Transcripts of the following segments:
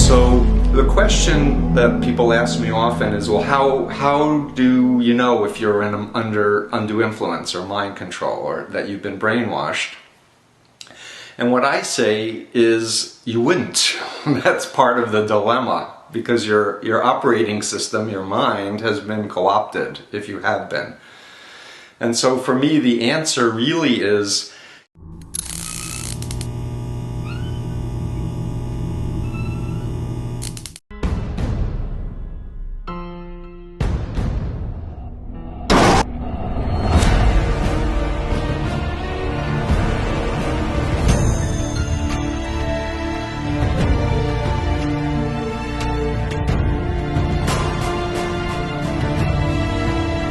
So the question that people ask me often is, well, how do you know if you're under undue influence or mind control, or that you've been brainwashed? And what I say is, you wouldn't. That's part of the dilemma, because your operating system, your mind, has been co-opted, if you have been. And so for me, the answer really is,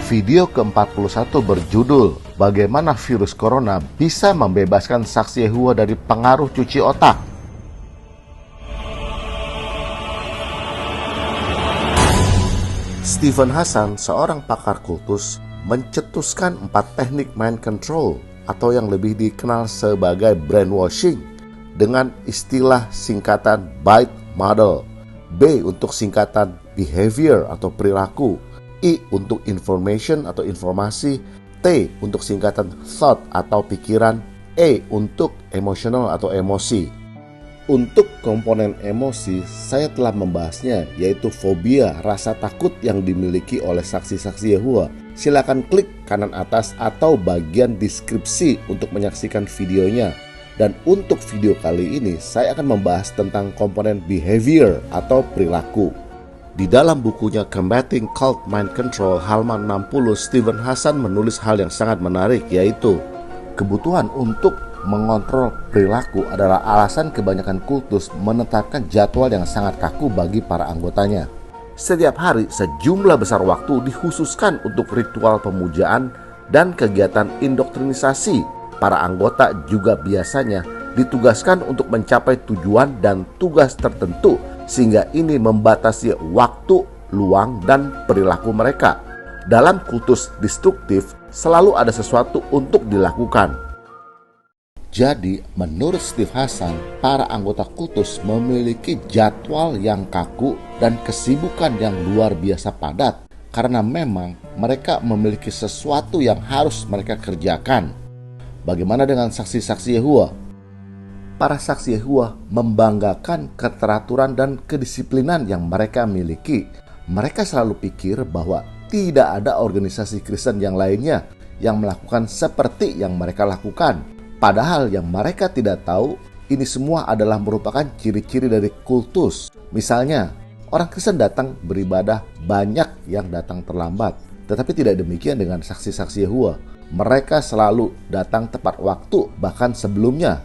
Video ke-41 berjudul Bagaimana Virus Corona Bisa Membebaskan Saksi Yehova dari Pengaruh Cuci Otak. Stephen Hassan, seorang pakar kultus, mencetuskan 4 teknik mind control atau yang lebih dikenal sebagai brainwashing dengan istilah singkatan BITE model. B untuk singkatan behavior atau perilaku, I untuk information atau informasi, T untuk singkatan thought atau pikiran, E untuk emotional atau emosi. Untuk komponen emosi, saya telah membahasnya, yaitu fobia, rasa takut yang dimiliki oleh saksi-saksi Yehova. Silakan klik kanan atas atau bagian deskripsi untuk menyaksikan videonya. Dan untuk video kali ini, saya akan membahas tentang komponen behavior atau perilaku. Di dalam bukunya Combating Cult Mind Control halaman 60, Stephen Hassan menulis hal yang sangat menarik, yaitu kebutuhan untuk mengontrol perilaku adalah alasan kebanyakan kultus menetapkan jadwal yang sangat kaku bagi para anggotanya. Setiap hari, sejumlah besar waktu dikhususkan untuk ritual pemujaan dan kegiatan indoktrinisasi. Para anggota juga biasanya ditugaskan untuk mencapai tujuan dan tugas tertentu, sehingga ini membatasi waktu, luang, dan perilaku mereka. Dalam kultus destruktif, selalu ada sesuatu untuk dilakukan. Jadi, menurut Steve Hassan, para anggota kultus memiliki jadwal yang kaku dan kesibukan yang luar biasa padat, karena memang mereka memiliki sesuatu yang harus mereka kerjakan. Bagaimana dengan saksi-saksi Yehova? Para saksi Yehova membanggakan keteraturan dan kedisiplinan yang mereka miliki. Mereka selalu pikir bahwa tidak ada organisasi Kristen yang lainnya yang melakukan seperti yang mereka lakukan. Padahal yang mereka tidak tahu, ini semua adalah merupakan ciri-ciri dari kultus. Misalnya, orang Kristen datang beribadah, banyak yang datang terlambat. Tetapi tidak demikian dengan saksi-saksi Yehova. Mereka selalu datang tepat waktu, bahkan sebelumnya.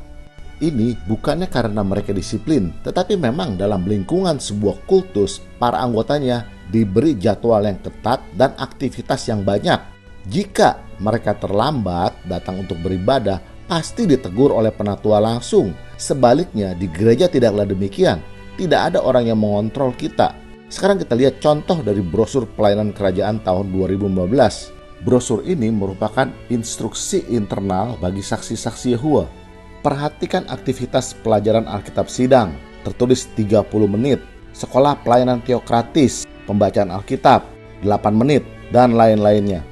Ini bukannya karena mereka disiplin, tetapi memang dalam lingkungan sebuah kultus, para anggotanya diberi jadwal yang ketat dan aktivitas yang banyak. Jika mereka terlambat datang untuk beribadah, pasti ditegur oleh penatua langsung. Sebaliknya, di gereja tidaklah demikian. Tidak ada orang yang mengontrol kita. Sekarang kita lihat contoh dari brosur pelayanan kerajaan tahun 2015. Brosur ini merupakan instruksi internal bagi saksi-saksi Yehova. Perhatikan aktivitas pelajaran Alkitab Sidang, tertulis 30 menit, sekolah pelayanan teokratis, pembacaan Alkitab, 8 menit, dan lain-lainnya.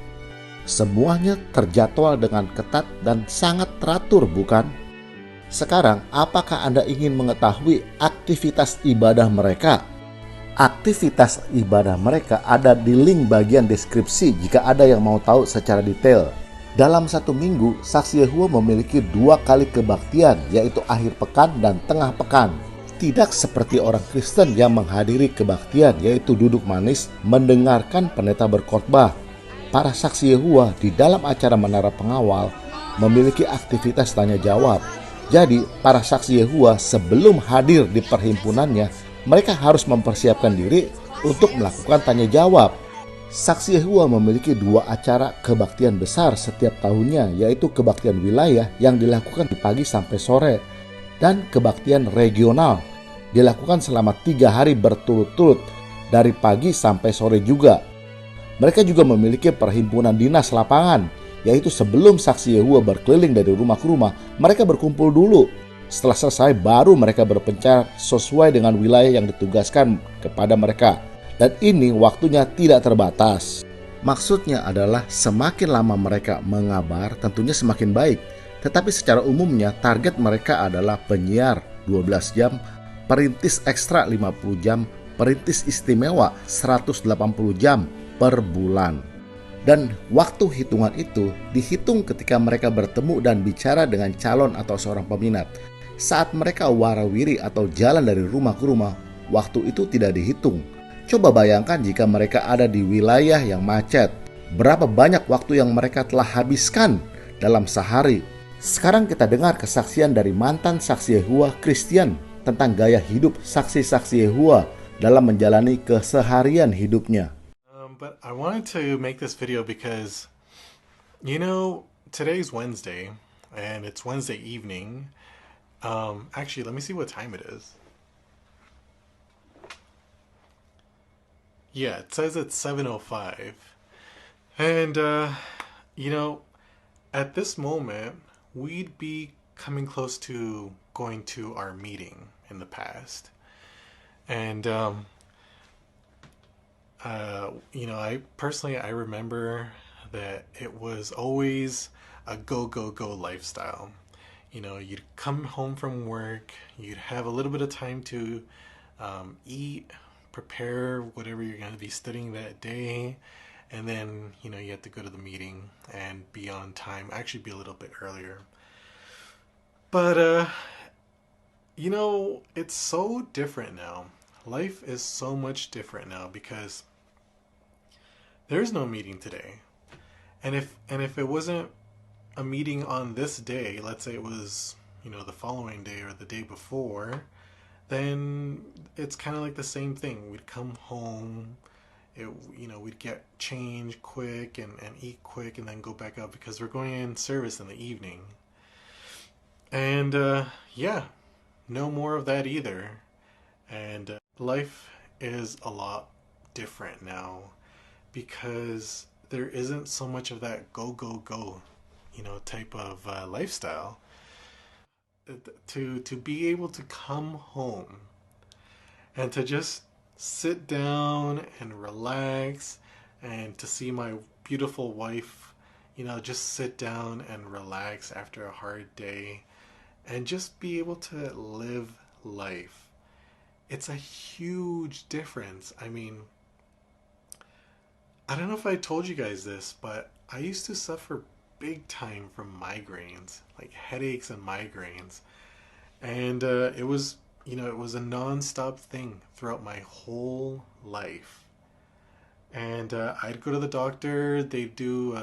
Semuanya terjadwal dengan ketat dan sangat teratur, bukan? Sekarang, apakah Anda ingin mengetahui aktivitas ibadah mereka? Aktivitas ibadah mereka ada di link bagian deskripsi jika ada yang mau tahu secara detail. Dalam satu minggu, saksi Yehova memiliki 2 kali kebaktian, yaitu akhir pekan dan tengah pekan. Tidak seperti orang Kristen yang menghadiri kebaktian, yaitu duduk manis mendengarkan pendeta berkhotbah. Para saksi Yehova di dalam acara menara pengawal memiliki aktivitas tanya jawab. Jadi, para saksi Yehova sebelum hadir di perhimpunannya, mereka harus mempersiapkan diri untuk melakukan tanya jawab. Saksi Yehova memiliki 2 acara kebaktian besar setiap tahunnya, yaitu kebaktian wilayah yang dilakukan di pagi sampai sore dan kebaktian regional dilakukan selama 3 hari berturut-turut dari pagi sampai sore juga. Mereka juga memiliki perhimpunan dinas lapangan, yaitu sebelum saksi Yehua berkeliling dari rumah ke rumah, mereka berkumpul dulu. Setelah selesai, baru mereka berpencar sesuai dengan wilayah yang ditugaskan kepada mereka. Dan ini waktunya tidak terbatas. Maksudnya adalah semakin lama mereka mengabar, tentunya semakin baik. Tetapi secara umumnya target mereka adalah penyiar 12 jam, perintis ekstra 50 jam, perintis istimewa 180 jam per bulan. Dan waktu hitungan itu dihitung ketika mereka bertemu dan bicara dengan calon atau seorang peminat. Saat mereka warawiri atau jalan dari rumah ke rumah, waktu itu tidak dihitung. Coba bayangkan jika mereka ada di wilayah yang macet. Berapa banyak waktu yang mereka telah habiskan dalam sehari. Sekarang kita dengar kesaksian dari mantan saksi Yehua Christian tentang gaya hidup saksi-saksi Yehua dalam menjalani keseharian hidupnya. But I wanted to make this video because, today's Wednesday, and it's Wednesday evening. Actually, let me see what time it is. Yeah, it says it's 7:05. And, at this moment, we'd be coming close to going to our meeting in the past. And, I remember that it was always a go, go, go lifestyle. You'd come home from work, you'd have a little bit of time to eat, prepare whatever you're going to be studying that day, and then, you have to go to the meeting and be on time, actually be a little bit earlier. But, it's so different now. Life is so much different now because there's no meeting today. And if it wasn't a meeting on this day, let's say it was, the following day or the day before, then it's kind of like the same thing. We'd come home, we'd get changed quick and eat quick and then go back out because we're going in service in the evening. And no more of that either. And life is a lot different now because there isn't so much of that go, go, go, type of lifestyle. To be able to come home and to just sit down and relax and to see my beautiful wife, just sit down and relax after a hard day and just be able to live life. It's a huge difference. I mean, I don't know if I told you guys this, but I used to suffer big time from migraines, like headaches and migraines. And it was a non-stop thing throughout my whole life. And I'd go to the doctor, they'd do,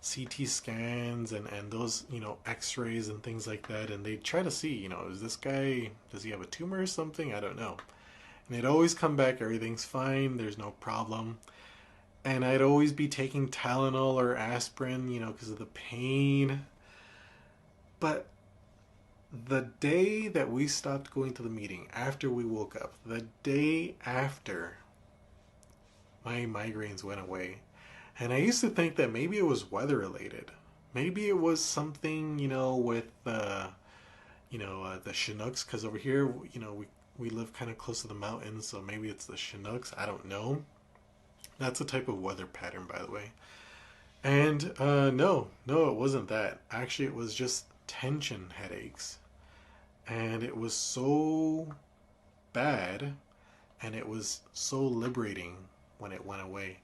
CT scans and those, x-rays and things like that. And they'd try to see, is this guy, does he have a tumor or something? I don't know. And they'd always come back, everything's fine, there's no problem. And I'd always be taking Tylenol or aspirin, because of the pain. But the day that we stopped going to the meeting, after we woke up, the day after, my migraines went away. And I used to think that maybe it was weather related. Maybe it was something, with the Chinooks, because over here, we live kind of close to the mountains, so maybe it's the Chinooks. I don't know. That's a type of weather pattern, by the way. And no, it wasn't that. Actually, it was just tension headaches. And it was so bad, and it was so liberating when it went away.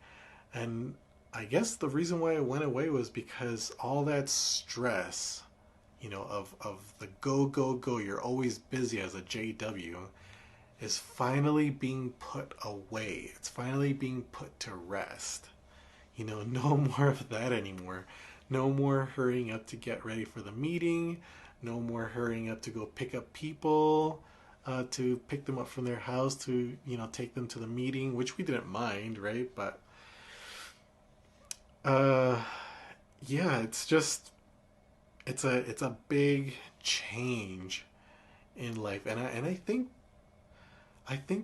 And I guess the reason why it went away was because all that stress, of the go, go, go, you're always busy as a JW, is finally being put away. It's finally being put to rest. No more of that anymore. No more hurrying up to get ready for the meeting. No more hurrying up to go pick up people, to pick them up from their house, to, take them to the meeting, which we didn't mind, right? But, it's just, it's a big change in life, and I think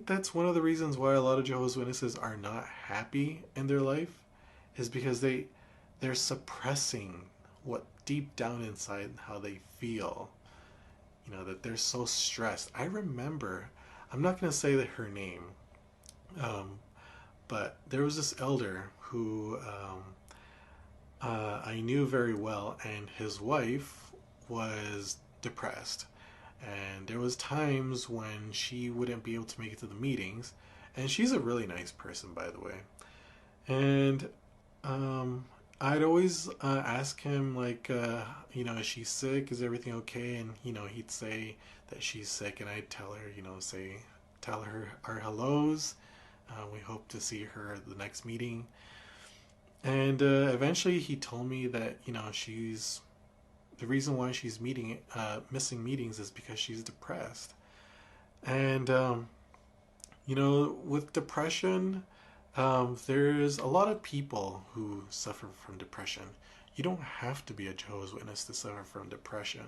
that's one of the reasons why a lot of Jehovah's Witnesses are not happy in their life, is because they're suppressing what deep down inside how they feel. You know, that they're so stressed. I remember, I'm not going to say that her name, but there was this elder who I knew very well, and his wife was depressed. And there was times when she wouldn't be able to make it to the meetings, and she's a really nice person, by the way. And I'd always ask him, like, you know, is she sick? Is everything okay? And, you know, he'd say that she's sick, and I'd tell her, you know, tell her our hellos. We hope to see her at the next meeting. And eventually he told me that, you know, the reason why she's missing meetings is because she's depressed. And, you know, with depression, there's a lot of people who suffer from depression. You don't have to be a Jehovah's Witness to suffer from depression.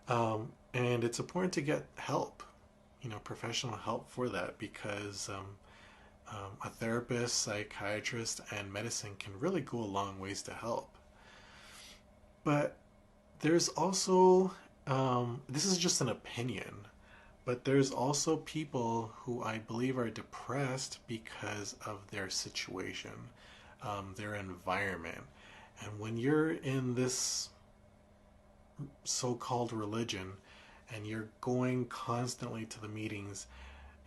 And it's important to get help, you know, professional help for that, because a therapist, psychiatrist, and medicine can really go a long ways to help. But there's also, this is just an opinion, but there's also people who I believe are depressed because of their situation, their environment. And when you're in this so-called religion and you're going constantly to the meetings,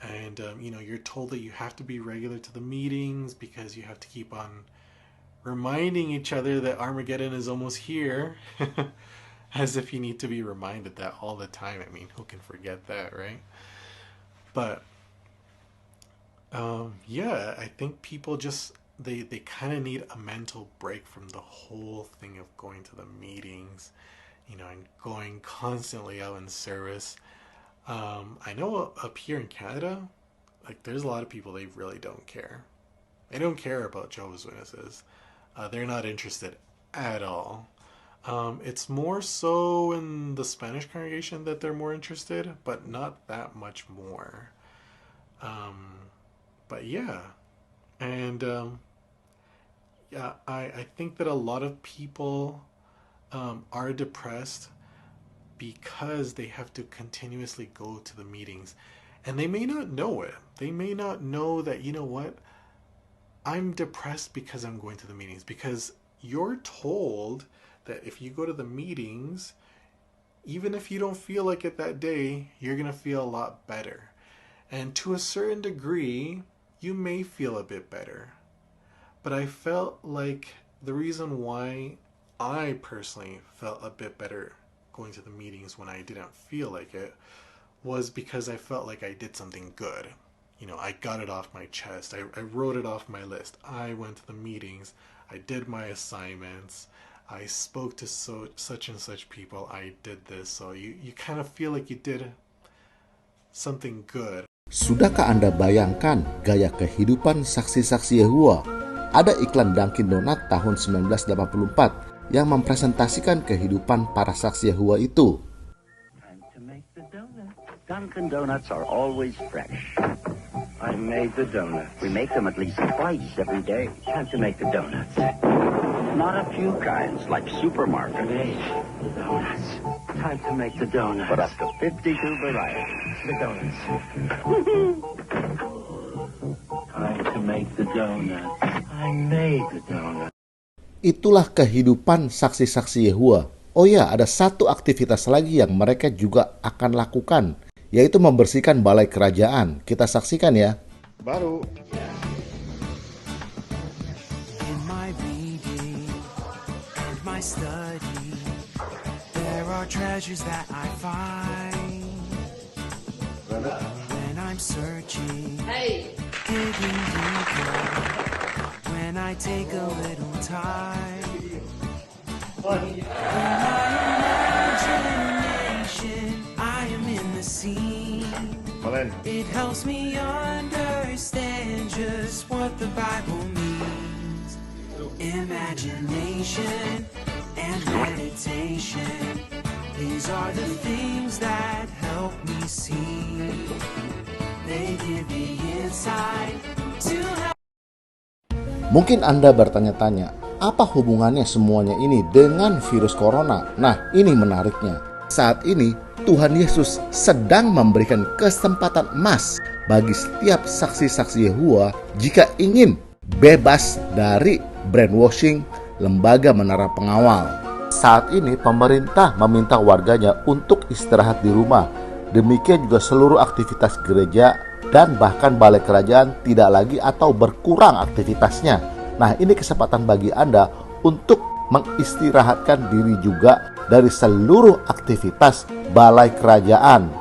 and you know, you're told that you have to be regular to the meetings because you have to keep on reminding each other that Armageddon is almost here, as if you need to be reminded that all the time. I mean, who can forget that, right? But yeah, I think people just they kind of need a mental break from the whole thing of going to the meetings, you know, and going constantly out in service. I know up here in Canada, like, there's a lot of people, they really don't care. They don't care about Jehovah's Witnesses. They're not interested at all. It's more so in the Spanish congregation that they're more interested, but not that much more. But yeah, and yeah, I think that a lot of people are depressed because they have to continuously go to the meetings, and they may not know it. They may not know that, you know what, I'm depressed because I'm going to the meetings, because you're told that if you go to the meetings, even if you don't feel like it that day, you're going to feel a lot better. And to a certain degree, you may feel a bit better. But I felt like the reason why I personally felt a bit better going to the meetings when I didn't feel like it was because I felt like I did something good. You know, I got it off my chest. I wrote it off my list. I went to the meetings. I did my assignments. I spoke to such and such people. I did this. So you kind of feel like you did something good. Sudahkah Anda bayangkan gaya kehidupan saksi-saksi Yehova? Ada iklan Dunkin Donut tahun 1984 yang mempresentasikan kehidupan para saksi Yehova itu. Time to make the donuts. Dunkin' Donuts are always fresh. I made the donuts. We make them at least twice every day. Time to make the donuts. Not a few kinds, like supermarket. Made the donuts. Time to make the donuts. But up to 52 varieties. The donuts. Time to make the donuts. I made the donuts. Itulah kehidupan saksi-saksi Yehova. Oh ya, ada satu aktivitas lagi yang mereka juga akan lakukan, yaitu membersihkan balai kerajaan. Kita saksikan ya. Baru. In my reading and my study, there are treasures that I find. When I'm searching, digging deeper, when I take a little time, in my imagination, I am in the scene. It helps me understand just what the Bible means. Imagination and meditation These are the things that help me see. They give me insight to help. Mungkin Anda bertanya-tanya, apa hubungannya semuanya ini dengan virus corona? Nah, ini menariknya. Saat ini, Tuhan Yesus sedang memberikan kesempatan emas bagi setiap saksi-saksi Yehova jika ingin bebas dari brainwashing lembaga menara pengawal. Saat ini, pemerintah meminta warganya untuk istirahat di rumah. Demikian juga seluruh aktivitas gereja dan bahkan balai kerajaan tidak lagi atau berkurang aktivitasnya. Nah, ini kesempatan bagi Anda untuk mengistirahatkan diri juga dari seluruh aktivitas balai kerajaan.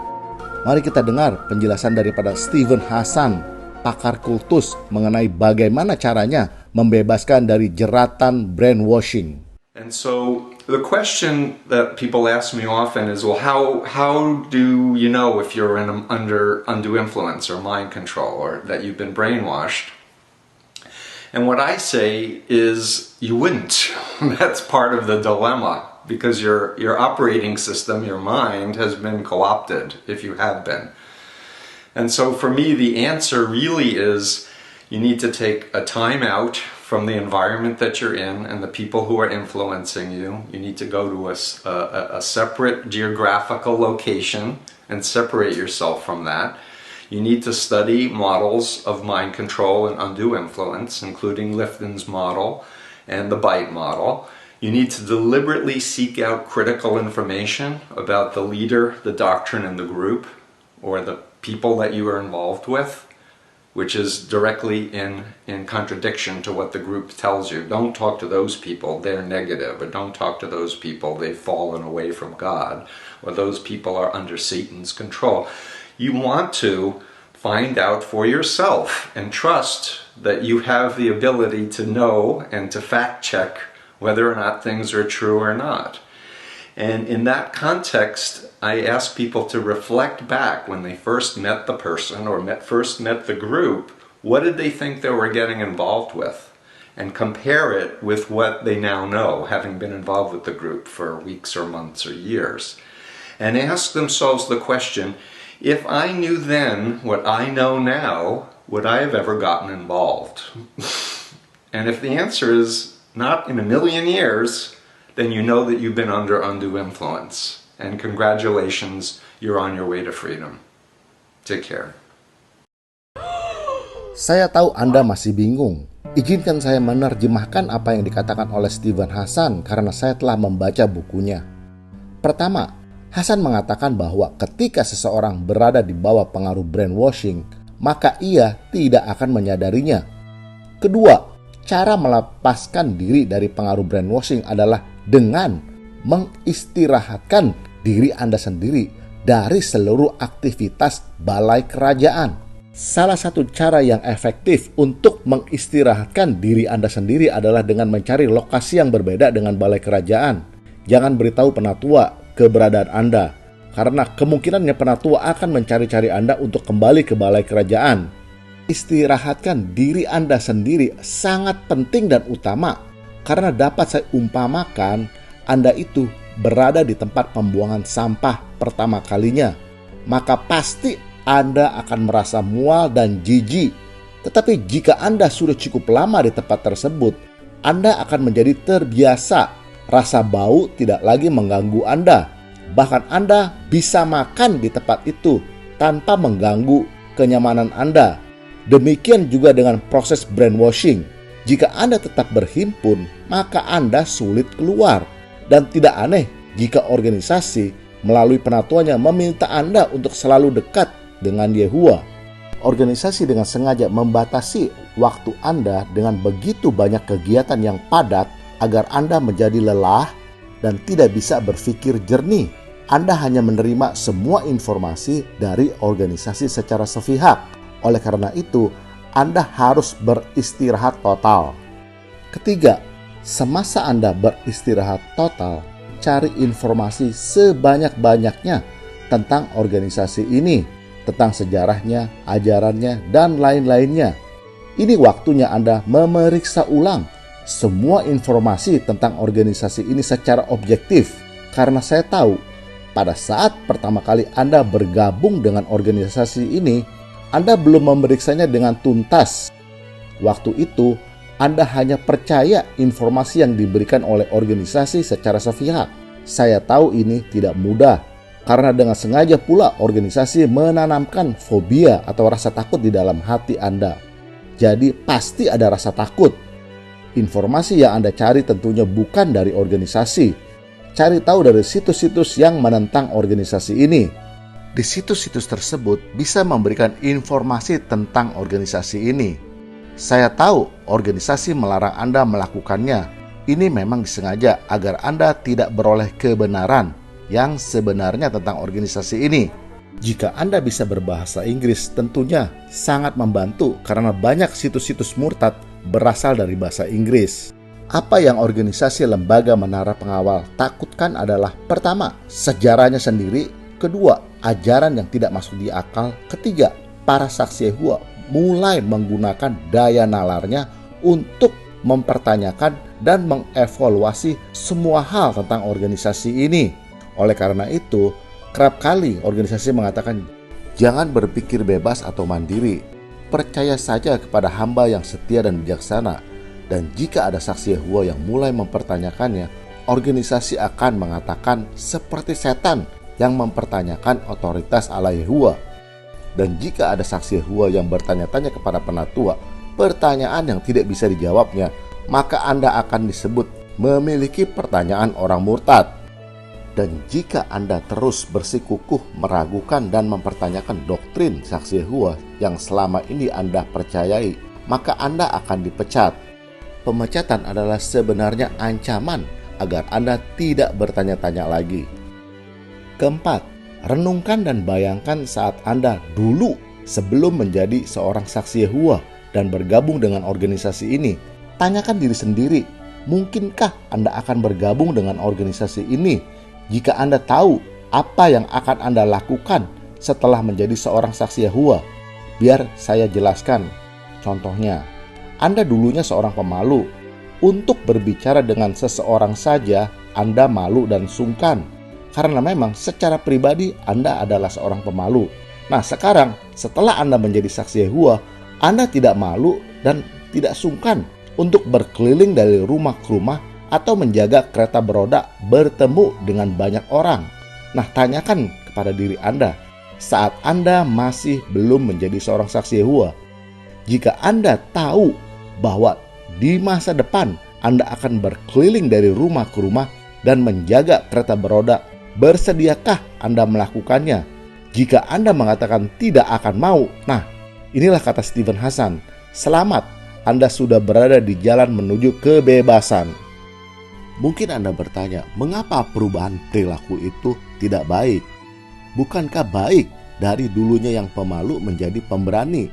Mari kita dengar penjelasan daripada Steven Hassan, pakar kultus, mengenai bagaimana caranya membebaskan dari jeratan brainwashing. And so the question that people ask me often is, well, how do you know if you're under undue influence or mind control or that you've been brainwashed? And what I say is you wouldn't. That's part of the dilemma, because your operating system, your mind, has been co-opted if you have been. And so for me, the answer really is you need to take a time out from the environment that you're in and the people who are influencing you. You need to go to a separate geographical location and separate yourself from that. You need to study models of mind control and undue influence, including Lifton's model and the BITE model. You need to deliberately seek out critical information about the leader, the doctrine, and the group, or the people that you are involved with, which is directly in contradiction to what the group tells you. Don't talk to those people, they're negative. Or don't talk to those people, they've fallen away from God. Or those people are under Satan's control. You want to find out for yourself and trust that you have the ability to know and to fact check whether or not things are true or not. And in that context, I ask people to reflect back when they first met the person or first met the group, what did they think they were getting involved with? And compare it with what they now know, having been involved with the group for weeks or months or years. And ask themselves the question, if I knew then what I know now, would I have ever gotten involved? And if the answer is not in a million years, then you know that you've been under undue influence. And congratulations, you're on your way to freedom. Take care. Saya tahu Anda masih bingung. Izinkan saya menerjemahkan apa yang dikatakan oleh Steven Hassan karena saya telah membaca bukunya. Pertama, Hassan mengatakan bahwa ketika seseorang berada di bawah pengaruh brainwashing, maka ia tidak akan menyadarinya. Kedua, cara melepaskan diri dari pengaruh brainwashing adalah dengan mengistirahatkan diri Anda sendiri dari seluruh aktivitas balai kerajaan. Salah satu cara yang efektif untuk mengistirahatkan diri Anda sendiri adalah dengan mencari lokasi yang berbeda dengan balai kerajaan. Jangan beritahu penatua keberadaan Anda, karena kemungkinannya penatua akan mencari-cari Anda untuk kembali ke balai kerajaan. Istirahatkan diri Anda sendiri sangat penting dan utama, karena dapat saya umpamakan Anda itu berada di tempat pembuangan sampah pertama kalinya, maka pasti Anda akan merasa mual dan jijik. Tetapi jika Anda sudah cukup lama di tempat tersebut, Anda akan menjadi terbiasa. Rasa bau tidak lagi mengganggu Anda. Bahkan Anda bisa makan di tempat itu tanpa mengganggu kenyamanan Anda. Demikian juga dengan proses brainwashing. Jika Anda tetap berhimpun, maka Anda sulit keluar. Dan tidak aneh jika organisasi melalui penatuannya meminta Anda untuk selalu dekat dengan Yehova. Organisasi dengan sengaja membatasi waktu Anda dengan begitu banyak kegiatan yang padat agar Anda menjadi lelah dan tidak bisa berpikir jernih. Anda hanya menerima semua informasi dari organisasi secara sepihak. Oleh karena itu, Anda harus beristirahat total. Ketiga, semasa Anda beristirahat total, cari informasi sebanyak-banyaknya tentang organisasi ini, tentang sejarahnya, ajarannya, dan lain-lainnya. Ini waktunya Anda memeriksa ulang semua informasi tentang organisasi ini secara objektif, karena saya tahu pada saat pertama kali Anda bergabung dengan organisasi ini, Anda belum memeriksanya dengan tuntas. Waktu itu, Anda hanya percaya informasi yang diberikan oleh organisasi secara sepihak. Saya tahu ini tidak mudah, karena dengan sengaja pula organisasi menanamkan fobia atau rasa takut di dalam hati Anda. Jadi pasti ada rasa takut. Informasi yang Anda cari tentunya bukan dari organisasi. Cari tahu dari situs-situs yang menentang organisasi ini. Di situs-situs tersebut bisa memberikan informasi tentang organisasi ini. Saya tahu organisasi melarang Anda melakukannya. Ini memang disengaja agar Anda tidak beroleh kebenaran yang sebenarnya tentang organisasi ini. Jika Anda bisa berbahasa Inggris, tentunya sangat membantu karena banyak situs-situs murtad berasal dari bahasa Inggris. Apa yang organisasi lembaga menara pengawal takutkan adalah pertama, sejarahnya sendiri, kedua, ajaran yang tidak masuk di akal, ketiga, para saksi Yehova mulai menggunakan daya nalarnya untuk mempertanyakan dan mengevaluasi semua hal tentang organisasi ini. Oleh karena itu, kerap kali organisasi mengatakan, jangan berpikir bebas atau mandiri, percaya saja kepada hamba yang setia dan bijaksana. Dan jika ada saksi Yehova yang mulai mempertanyakannya, organisasi akan mengatakan seperti setan yang mempertanyakan otoritas Allah Yehova. Dan jika ada saksi Yehova yang bertanya-tanya kepada penatua, pertanyaan yang tidak bisa dijawabnya, maka Anda akan disebut memiliki pertanyaan orang murtad. Dan jika Anda terus bersikukuh meragukan dan mempertanyakan doktrin saksi Yehova yang selama ini Anda percayai, maka Anda akan dipecat. Pemecatan adalah sebenarnya ancaman agar Anda tidak bertanya-tanya lagi. Keempat, renungkan dan bayangkan saat Anda dulu sebelum menjadi seorang saksi Yehova dan bergabung dengan organisasi ini. Tanyakan diri sendiri, mungkinkah Anda akan bergabung dengan organisasi ini jika Anda tahu apa yang akan Anda lakukan setelah menjadi seorang saksi Yehova? Biar saya jelaskan. Contohnya, Anda dulunya seorang pemalu. Untuk berbicara dengan seseorang saja, Anda malu dan sungkan. Karena memang secara pribadi Anda adalah seorang pemalu. Nah sekarang, setelah Anda menjadi saksi Yehova, Anda tidak malu dan tidak sungkan untuk berkeliling dari rumah ke rumah atau menjaga kereta beroda bertemu dengan banyak orang. Nah tanyakan kepada diri Anda, saat Anda masih belum menjadi seorang saksi Yehova, jika Anda tahu bahwa di masa depan Anda akan berkeliling dari rumah ke rumah dan menjaga kereta beroda, bersediakah Anda melakukannya? Jika Anda mengatakan tidak akan mau, nah inilah kata Steven Hassan, selamat, Anda sudah berada di jalan menuju kebebasan. Mungkin Anda bertanya, mengapa perubahan perilaku itu tidak baik? Bukankah baik dari dulunya yang pemalu menjadi pemberani?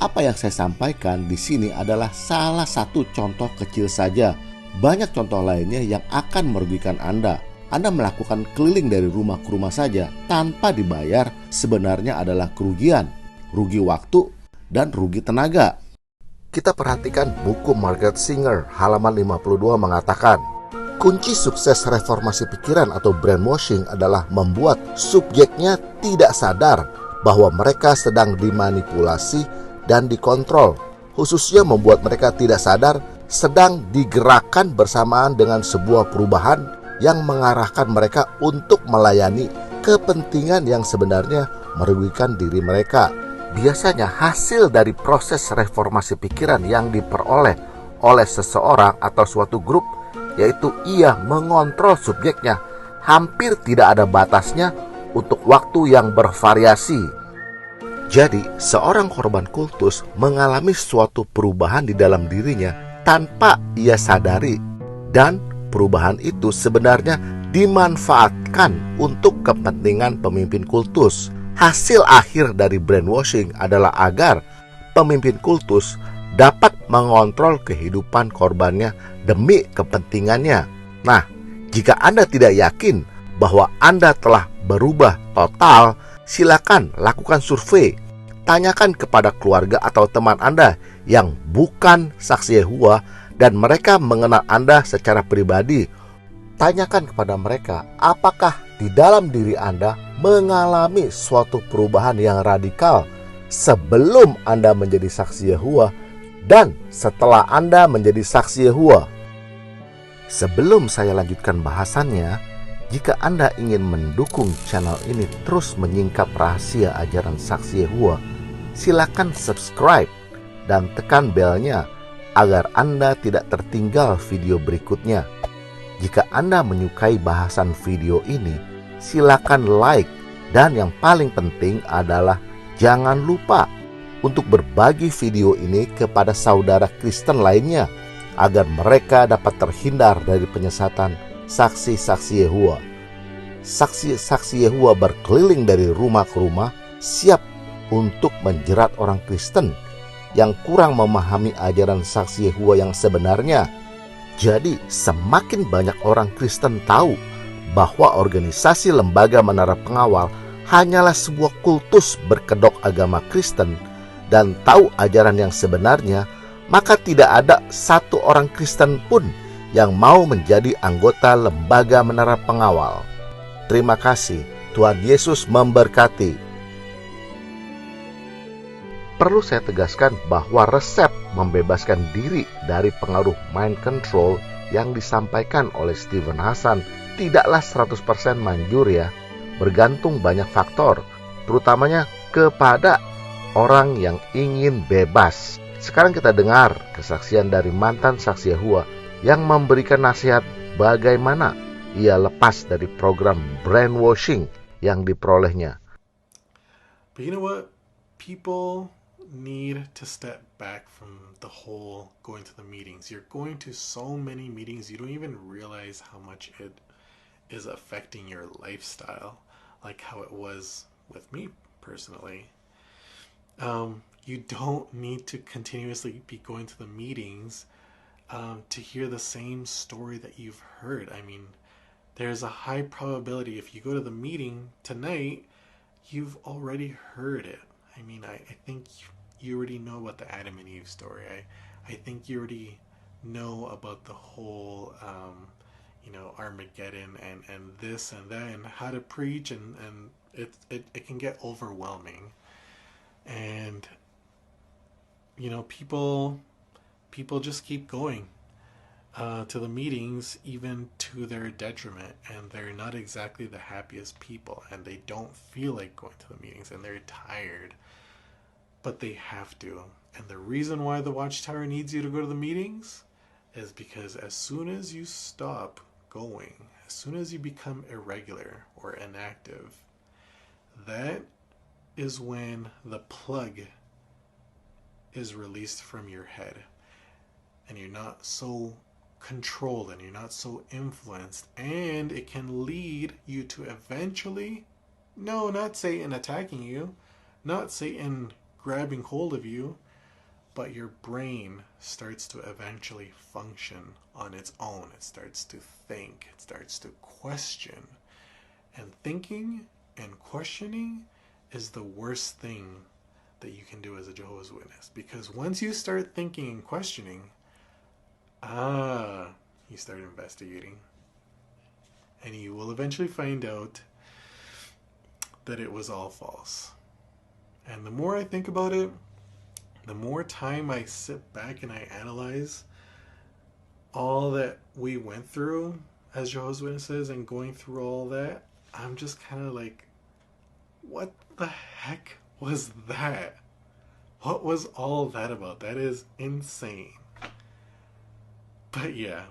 Apa yang saya sampaikan di sini adalah salah satu contoh kecil saja. Banyak contoh lainnya yang akan merugikan Anda. Anda melakukan keliling dari rumah ke rumah saja tanpa dibayar sebenarnya adalah kerugian, rugi waktu, dan rugi tenaga. Kita perhatikan buku Margaret Singer halaman 52 mengatakan, kunci sukses reformasi pikiran atau brainwashing adalah membuat subjeknya tidak sadar bahwa mereka sedang dimanipulasi dan dikontrol, khususnya membuat mereka tidak sadar sedang digerakkan bersamaan dengan sebuah perubahan yang mengarahkan mereka untuk melayani kepentingan yang sebenarnya merugikan diri mereka. Biasanya hasil dari proses reformasi pikiran yang diperoleh oleh seseorang atau suatu grup, yaitu ia mengontrol subjeknya, hampir tidak ada batasnya untuk waktu yang bervariasi. Jadi, seorang korban kultus mengalami suatu perubahan di dalam dirinya tanpa ia sadari, dan perubahan itu sebenarnya dimanfaatkan untuk kepentingan pemimpin kultus. Hasil akhir dari brainwashing adalah agar pemimpin kultus dapat mengontrol kehidupan korbannya demi kepentingannya. Nah, jika Anda tidak yakin bahwa Anda telah berubah total, silakan lakukan survei. Tanyakan kepada keluarga atau teman Anda yang bukan saksi Yehova dan mereka mengenal Anda secara pribadi. Tanyakan kepada mereka, apakah di dalam diri Anda mengalami suatu perubahan yang radikal sebelum Anda menjadi saksi Yehuwa dan setelah Anda menjadi saksi Yehuwa. Sebelum saya lanjutkan bahasannya, jika Anda ingin mendukung channel ini terus menyingkap rahasia ajaran saksi Yehuwa, silakan subscribe dan tekan belnya agar Anda tidak tertinggal video berikutnya. Jika Anda menyukai bahasan video ini, silakan like, dan yang paling penting adalah jangan lupa untuk berbagi video ini kepada saudara Kristen lainnya agar mereka dapat terhindar dari penyesatan saksi-saksi Yehuwa. Saksi-saksi Yehuwa berkeliling dari rumah ke rumah, siap untuk menjerat orang Kristen yang kurang memahami ajaran saksi Yehuwa yang sebenarnya. Jadi, semakin banyak orang Kristen tahu bahwa organisasi lembaga menara pengawal hanyalah sebuah kultus berkedok agama Kristen dan tahu ajaran yang sebenarnya, maka tidak ada satu orang Kristen pun yang mau menjadi anggota lembaga menara pengawal. Terima kasih. Tuhan Yesus memberkati. Perlu saya tegaskan bahwa resep membebaskan diri dari pengaruh mind control yang disampaikan oleh Steven Hassan tidaklah 100% manjur ya. Bergantung banyak faktor, terutamanya kepada orang yang ingin bebas. Sekarang kita dengar kesaksian dari mantan saksi Yehuwa yang memberikan nasihat bagaimana ia lepas dari program brainwashing yang diperolehnya. But you know what? People need to step back from the whole going to the meetings. You're going to so many meetings, you don't even realize how much it is affecting your lifestyle, like how it was with me personally. You don't need to continuously be going to the meetings to hear the same story that you've heard. I mean, there's a high probability if you go to the meeting tonight, you've already heard it. I mean, I think you already know about the Adam and Eve story. I think you already know about the whole, Armageddon and this and that and how to preach, and it can get overwhelming. And, people just keep going to the meetings, even to their detriment, and they're not exactly the happiest people, and they don't feel like going to the meetings, and they're tired. But they have to. And the reason why the Watchtower needs you to go to the meetings is because as soon as you stop going, as soon as you become irregular or inactive, that is when the plug is released from your head. And you're not so controlled and you're not so influenced. And it can lead you to eventually, no, not Satan attacking you, not Satan grabbing hold of you, but your brain starts to eventually function on its own. It starts to think, it starts to question. And thinking and questioning is the worst thing that you can do as a Jehovah's Witness. Because once you start thinking and questioning, you start investigating. And you will eventually find out that it was all false. And the more I think about it, the more time I sit back and I analyze all that we went through as Jehovah's Witnesses and going through all that, I'm just kind of like, what the heck was that? What was all that about? That is insane. But yeah,